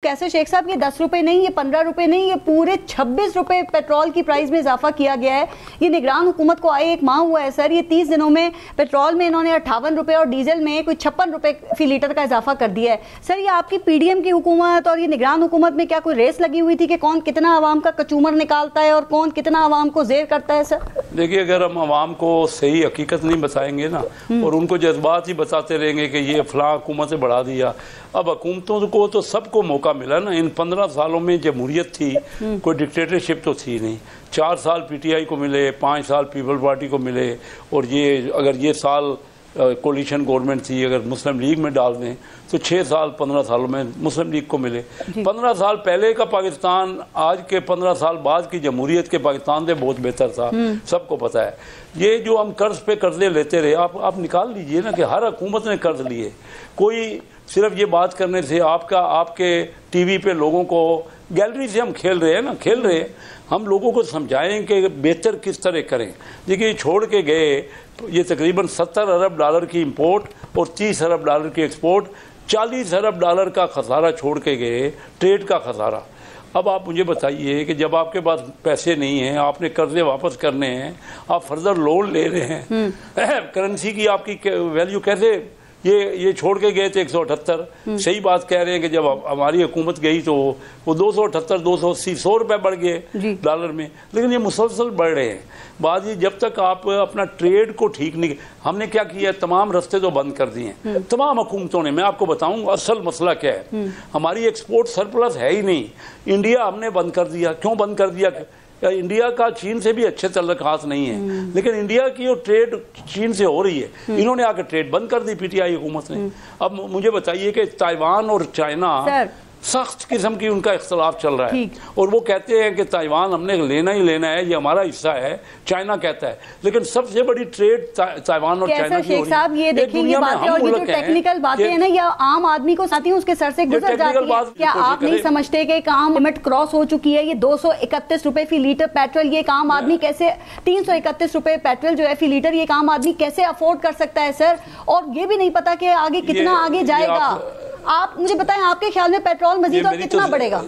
कैसे शेख साहब ये 10 रुपए नहीं, ये 15 रुपए नहीं, ये पूरे 26 रुपए पेट्रोल की प्राइस में इजाफा किया गया है। ये निगरान हुकूमत को आए 1 माह हुआ है सर। ये 30 दिनों में पेट्रोल में इन्होंने 58 रुपए और डीजल में कोई 56 रुपए फी लीटर का इजाफा कर दिया है। सर ये आपकी पीडीएम की हुकूमत और ये निगरान हुकूमत में क्या कोई रेस लगी हुई थी कि कौन कितना आवाम का कचूमर निकालता है और कौन कितना आवाम को जेर करता है? सर देखिए, अगर हम आवाम को सही हकीकत नहीं बताएंगे ना और उनको जज्बात ही बताते रहेंगे कि ये फलां हुकूमत से बढ़ा दिया। अब हुकूमतों को तो सबको मौका मिला ना। इन 15 सालों में जमहूरियत थी, कोई डिक्टेटरशिप तो थी नहीं। 4 साल पीटीआई को मिले, 5 साल पीपल पार्टी को मिले, और ये अगर ये साल कोलिशन गवर्नमेंट थी, अगर मुस्लिम लीग में डाल दें तो 6 साल 15 सालों में मुस्लिम लीग को मिले। 15 साल पहले का पाकिस्तान आज के 15 साल बाद की जमहूरियत के पाकिस्तान से बहुत बेहतर था, सबको पता है। ये जो हम कर्ज पे कर्जे लेते रहे, आप निकाल लीजिए ना कि हर हुकूमत ने कर्ज लिए। कोई सिर्फ ये बात करने से आपके टीवी पे लोगों को गैलरी से हम खेल रहे हैं ना, खेल रहे हैं। हम लोगों को समझाएं कि बेहतर किस तरह करें। देखिए, छोड़ के गए ये तकरीबन 70 अरब डॉलर की इंपोर्ट और 30 अरब डॉलर की एक्सपोर्ट, 40 अरब डॉलर का खसारा छोड़ के गए, ट्रेड का खसारा। अब आप मुझे बताइए कि जब आपके पास पैसे नहीं हैं, आपने कर्जे वापस करने हैं, आप फर्दर लोन ले रहे हैं, करेंसी की आपकी वैल्यू कैसे ये छोड़ के गए थे 178। सही बात कह रहे हैं कि जब हमारी हुकूमत गई तो वो 278, 280, 100 रुपए बढ़ गए डॉलर में, लेकिन ये मुसलसल बढ़ रहे हैं। बाजी जब तक आप अपना ट्रेड को ठीक नहीं, हमने क्या किया, तमाम रास्ते तो बंद कर दिए तमाम हुकूमतों ने। मैं आपको बताऊं असल मसला क्या है। हमारी एक्सपोर्ट सरप्लस है ही नहीं, इंडिया हमने बंद कर दिया। क्यों बंद कर दिया? इंडिया का चीन से भी अच्छे तल्लुकात नहीं है, लेकिन इंडिया की जो ट्रेड चीन से हो रही है, इन्होंने आकर ट्रेड बंद कर दी पीटीआई हुकूमत ने। अब मुझे बताइए कि ताइवान और चाइना सख्त किस्म की उनका इख्तलाफ चल रहा है, और वो कहते हैं कि ताइवान हमने लेना ही लेना है, ये हमारा हिस्सा है, चाइना कहता है। लेकिन सबसे बड़ी ट्रेड ताइवान और चाइना की हो रही है। ये देखिए, ये बातें और ये जो टेक्निकल बातें हैं ना, या आम आदमी को साथ ही उसके सर से गुजर जाती है। क्या आप नहीं समझते कि एक आम लिमिट क्रॉस हो चुकी है? ये 231 रुपए फी लीटर पेट्रोल, ये एक आम आदमी कैसे 331 रुपए पेट्रोल जो है फी लीटर, ये एक आम आदमी कैसे अफोर्ड कर सकता है सर? और ये भी नहीं पता कि आगे कितना आगे जाएगा। आप मुझे बताएं, आपके ख्याल में पेट्रोल मजीद और कितना बढ़ेगा?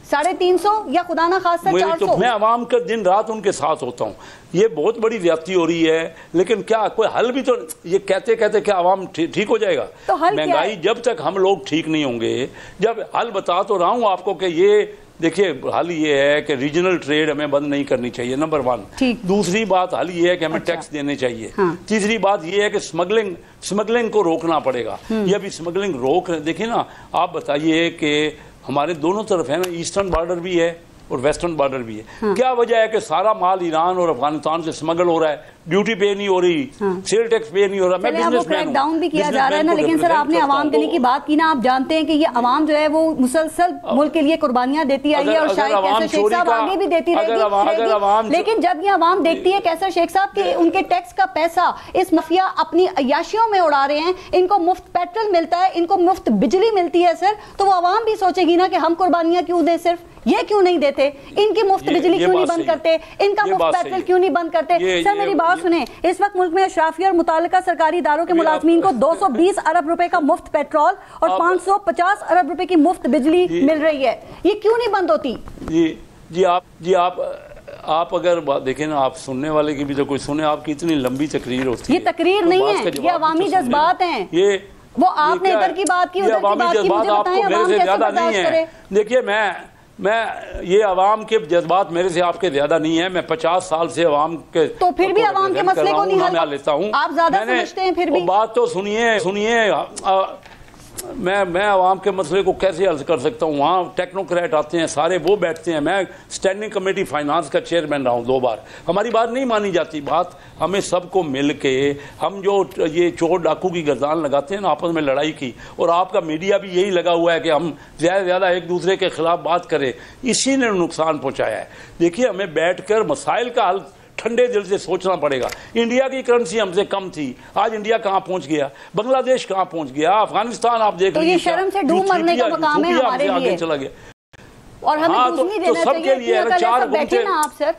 350 या खुदा ना खास्ता 400? तो मैं आवाम का दिन रात उनके साथ होता हूँ। ये बहुत बड़ी ज्यादती हो रही है, लेकिन क्या कोई हल भी तो, ये कहते कहते क्या आवाम ठीक हो जाएगा? तो महंगाई जब तक हम लोग ठीक नहीं होंगे, जब हल बता तो रहा हूँ आपको कि ये देखिए, हल ये है कि रीजनल ट्रेड हमें बंद नहीं करनी चाहिए, नंबर 1। दूसरी बात हल ये है कि हमें टैक्स देने चाहिए। तीसरी बात ये है कि स्मगलिंग को रोकना पड़ेगा। ये अभी स्मगलिंग रोक, देखिए ना, आप बताइए कि हमारे दोनों तरफ है ना, ईस्टर्न बॉर्डर भी है और वेस्टर्न बॉर्डर भी है। क्या वजह है कि सारा माल ईरान और अफगानिस्तान से स्मगल हो रहा है, ड्यूटी पे नहीं हो रही, सेल टैक्स पे नहीं हो रहा। मैं बिजनेसमैन हूं, डाउन भी किया जा रहा है ना, लेकिन सर आपने अवाम देने की बात की ना। आप जानते हैं कि ये अवाम जो है वो मुसलसल मुल्क के लिए कुर्बानियां देती आई है, और शायद कैसर शेख साहब आगे भी देती रहेगी। लेकिन जब ये अवाम देखती है कैसर शेख साहब के उनके टैक्स का पैसा इस माफिया अपनी अयाशियों में उड़ा रहे हैं, इनको मुफ्त पेट्रोल मिलता है, इनको मुफ्त बिजली मिलती है सर, तो वो अवाम भी सोचेगी ना कि हम कुर्बानियां क्यों दें, सिर्फ ये क्यों नहीं देते, इनकी मुफ्त बिजली क्यों नहीं बंद करते, इनका मुफ्त पेट्रोल क्यों नहीं बंद करते? सर मेरी बात सुने, इस वक्त मुल्क में अशराफी और मुतल्लिका सरकारी इदारों के मुलाजमीन को 220 अरब रुपए का मुफ्त पेट्रोल और 550 अरब रुपए की मुफ्त बिजली मिल रही है, ये क्यों नहीं बंद होती? जी आप अगर देखें ना, आप सुनने वाले की भी तो कोई सुने, आपकी इतनी लंबी तकरीर होती है। ये तकरीर नहीं है, ये अवामी जज्बात हैं। ये वो आपने इधर की बात की, उधर की बात की, मुझे बताएं अवाम कैसे बर्दाश्त करे? देखिए, मैं ये अवाम के जज्बात मेरे से आपके ज्यादा नहीं है। मैं 50 साल से अवाम के, तो फिर भी अवाम के मसले को नहीं हल लेता हूँ। आप ज्यादा समझते हैं फिर भी। बात तो सुनिए। मैं अवाम के मसले को कैसे हल कर सकता हूँ? वहाँ टेक्नोक्रेट आते हैं, सारे वो बैठते हैं। मैं स्टैंडिंग कमेटी फाइनेंस का चेयरमैन रहा हूँ 2 बार। हमारी बात नहीं मानी जाती। बात हमें सबको मिल के, हम जो ये चोर डाकू की गर्दान लगाते हैं ना आपस में लड़ाई की, और आपका मीडिया भी यही लगा हुआ है कि हम ज़्यादा से ज़्यादा एक दूसरे के खिलाफ बात करें, इसी ने नुकसान पहुँचाया है। देखिए, हमें बैठ कर मसाइल का हल ठंडे दिल से सोचना पड़ेगा। इंडिया की करेंसी हमसे कम थी, आज इंडिया कहाँ पहुंच गया, बांग्लादेश कहाँ पहुंच गया, अफगानिस्तान आप देख लीजिए, तो ये शर्म से डूब मरने का मकाम है हमारे लिए, आगे चला गया। और हमें कुछ नहीं देना सबके लिए है। 4 बैठे ना आप सर,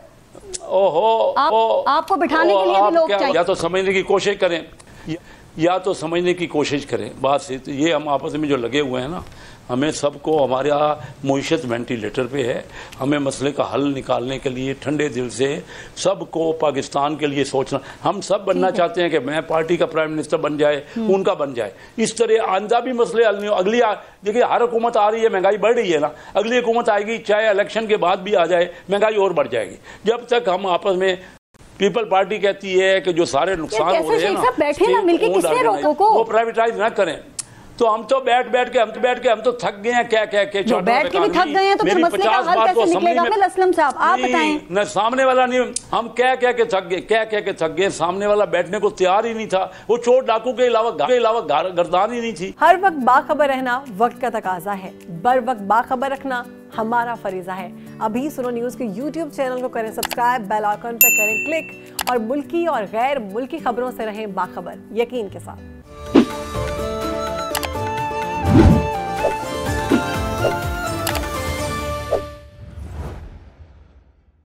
ओहो, आपको बिठाने के लिए भी लोग चाहिए। या तो समझने की कोशिश करें, या तो समझने की कोशिश करें। बात से तो ये हम आपस में जो लगे हुए हैं ना, हमें सबको, हमारा मुईशत वेंटिलेटर पे है, हमें मसले का हल निकालने के लिए ठंडे दिल से सबको पाकिस्तान के लिए सोचना, हम सब बनना चाहते हैं कि मैं पार्टी का प्राइम मिनिस्टर बन जाए, उनका बन जाए, इस तरह आंदा भी मसले हल नहीं हो। अगली देखिए हर हुकूमत आ रही है, महंगाई बढ़ रही है ना, अगली हुकूमत आएगी चाहे इलेक्शन के बाद भी आ जाए, महंगाई और बढ़ जाएगी। जब तक हम आपस में, पीपल पार्टी कहती है कि जो सारे नुकसान हो रहे हैं ना, वो प्राइवेटाइज ना करें, तो हम तो बैठ के हम तो थक गए हैं, क्या बैठ के भी थक गए हैं, तो फिर मसले का हल कैसे निकलेगा? असलम साहब आप बताएं। न सामने वाला नहीं, हम कह के थक गए, सामने वाला बैठने को तैयार ही नहीं था, वो चोर डाकू के अलावा गर्दान ही नहीं थी। हर वक्त बाखबर रहना वक्त का तकाजा है, बर वक्त बाखबर रखना हमारा फरीजा है। अभी सुनो न्यूज़ के YouTube चैनल को करें सब्सक्राइब, बेल आइकन पर करें क्लिक और मुल्की और गैर मुल्की खबरों से रहें बाखबर, यकीन के साथ।